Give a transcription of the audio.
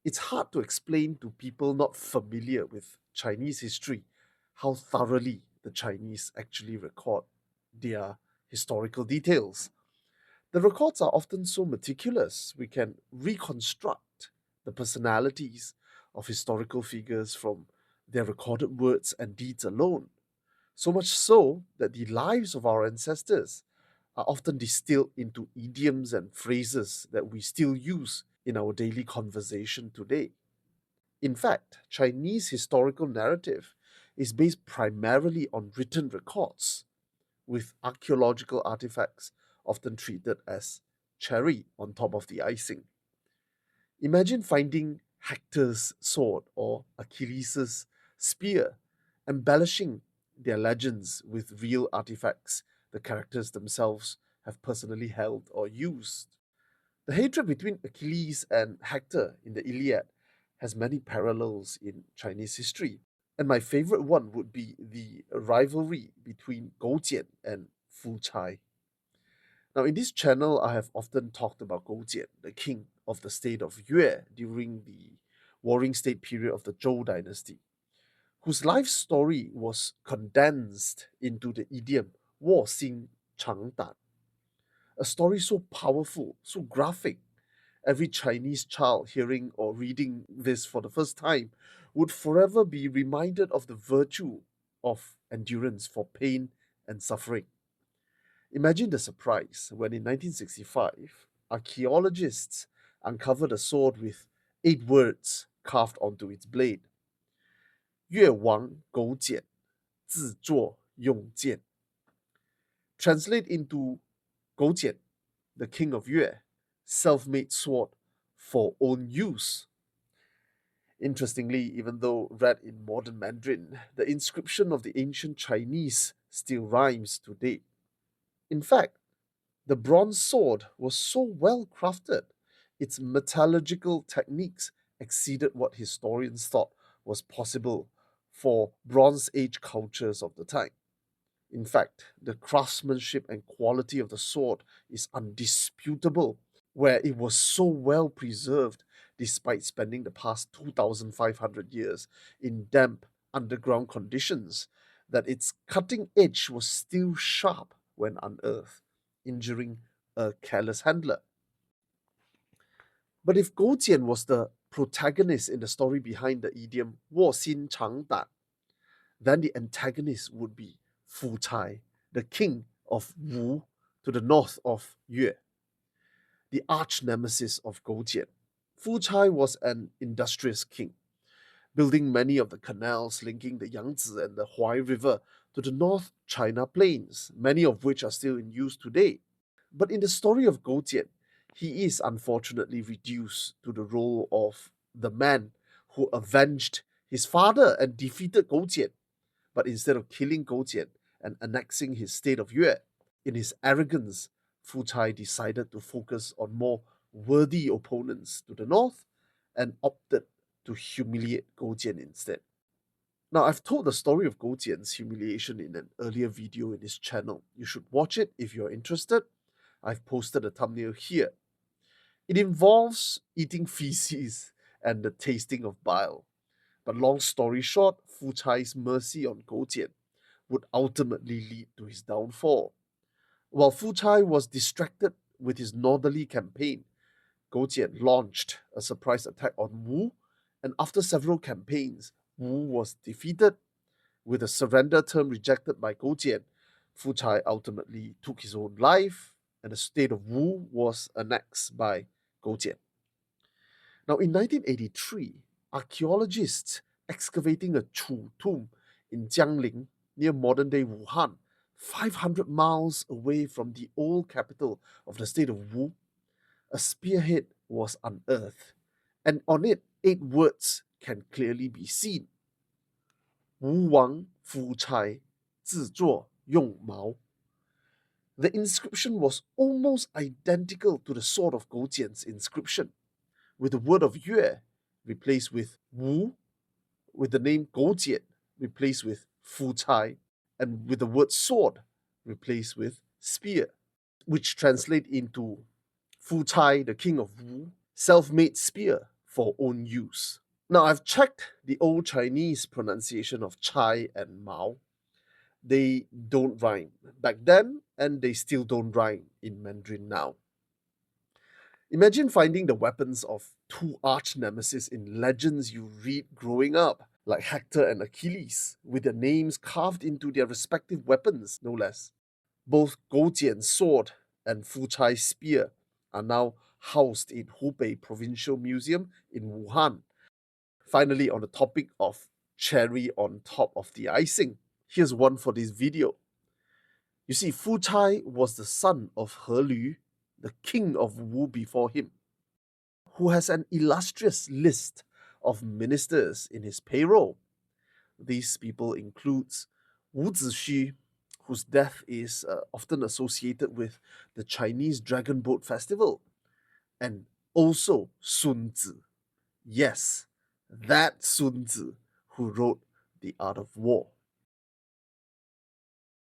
It's hard to explain to people not familiar with Chinese history how thoroughly the Chinese actually record their historical details. The records are often so meticulous, we can reconstruct the personalities of historical figures from their recorded words and deeds alone. So much so that the lives of our ancestors are often distilled into idioms and phrases that we still use in our daily conversation today. In fact, Chinese historical narrative is based primarily on written records, with archaeological artifacts often treated as cherry on top of the icing. Imagine finding Hector's sword or Achilles' spear, embellishing their legends with real artifacts the characters themselves have personally held or used. The hatred between Achilles and Hector in the Iliad has many parallels in Chinese history, and my favorite one would be the rivalry between Gou Jian and Fu Chai. Now, in this channel, I have often talked about Gou Jian, the king of the state of Yue during the Warring State period of the Zhou dynasty, whose life story was condensed into the idiom 卧薪尝胆, a story so powerful, so graphic. Every Chinese child hearing or reading this for the first time would forever be reminded of the virtue of endurance for pain and suffering. Imagine the surprise when in 1965, archaeologists uncovered a sword with 8 words carved onto its blade. 越王勾践自作用剑. Translate into Gou Jian, the king of Yue, self-made sword for own use. Interestingly, even though read in modern Mandarin, the inscription of the ancient Chinese still rhymes today. In fact, the bronze sword was so well crafted, its metallurgical techniques exceeded what historians thought was possible for Bronze Age cultures of the time. In fact, the craftsmanship and quality of the sword is undisputable, where it was so well preserved despite spending the past 2,500 years in damp underground conditions, that its cutting edge was still sharp when unearthed, injuring a careless handler. But if Gou Jian was the protagonist in the story behind the idiom 卧薪尝胆, then the antagonist would be Fu Chai, the king of Wu to the north of Yue, the arch nemesis of Gou Jian. Fu Chai was an industrious king, building many of the canals linking the Yangtze and the Huai River to the North China plains, many of which are still in use today. But in the story of Gou Jian, he is unfortunately reduced to the role of the man who avenged his father and defeated Gou Jian. But instead of killing Gou Jian and annexing his state of Yue, in his arrogance, Fu Chai decided to focus on more worthy opponents to the north and opted to humiliate Gou Jian instead. Now, I've told the story of Gou Jian's humiliation in an earlier video in this channel. You should watch it if you're interested. I've posted a thumbnail here. It involves eating feces and the tasting of bile. But long story short, Fu Chai's mercy on Gou Jian would ultimately lead to his downfall. While Fu Chai was distracted with his northerly campaign, Gou Jian launched a surprise attack on Wu, and after several campaigns, Wu was defeated. With a surrender term rejected by Gou Jian, Fu Chai ultimately took his own life, and the state of Wu was annexed by Gou Jian. Now, in 1983, archaeologists excavating a Chu tomb in Jiangling, near modern-day Wuhan, 500 miles away from the old capital of the state of Wu, a spearhead was unearthed, and on it 8 words can clearly be seen. 吴王夫差自作用矛. The inscription was almost identical to the sword of Gou Jian's inscription, with the word of Yue replaced with Wu, with the name Gou Jian replaced with Fu Chai, and with the word sword replaced with spear, which translate into Fu Chai, the king of Wu, self-made spear for own use. Now, I've checked the old Chinese pronunciation of Chai and Mao. They don't rhyme back then, and they still don't rhyme in Mandarin now. Imagine finding the weapons of two arch nemesis in legends you read growing up, like Hector and Achilles, with their names carved into their respective weapons, no less. Both Gou Jian's sword and Fu Chai's spear are now housed in Hubei Provincial Museum in Wuhan. Finally, on the topic of cherry on top of the icing, here's one for this video. You see, Fu Chai was the son of He Lü, the king of Wu before him, who has an illustrious list of ministers in his payroll. These people includes Wu Zixu, whose death is often associated with the Chinese Dragon Boat Festival, and also Sun Tzu. Yes, that Sun Tzu who wrote The Art of War.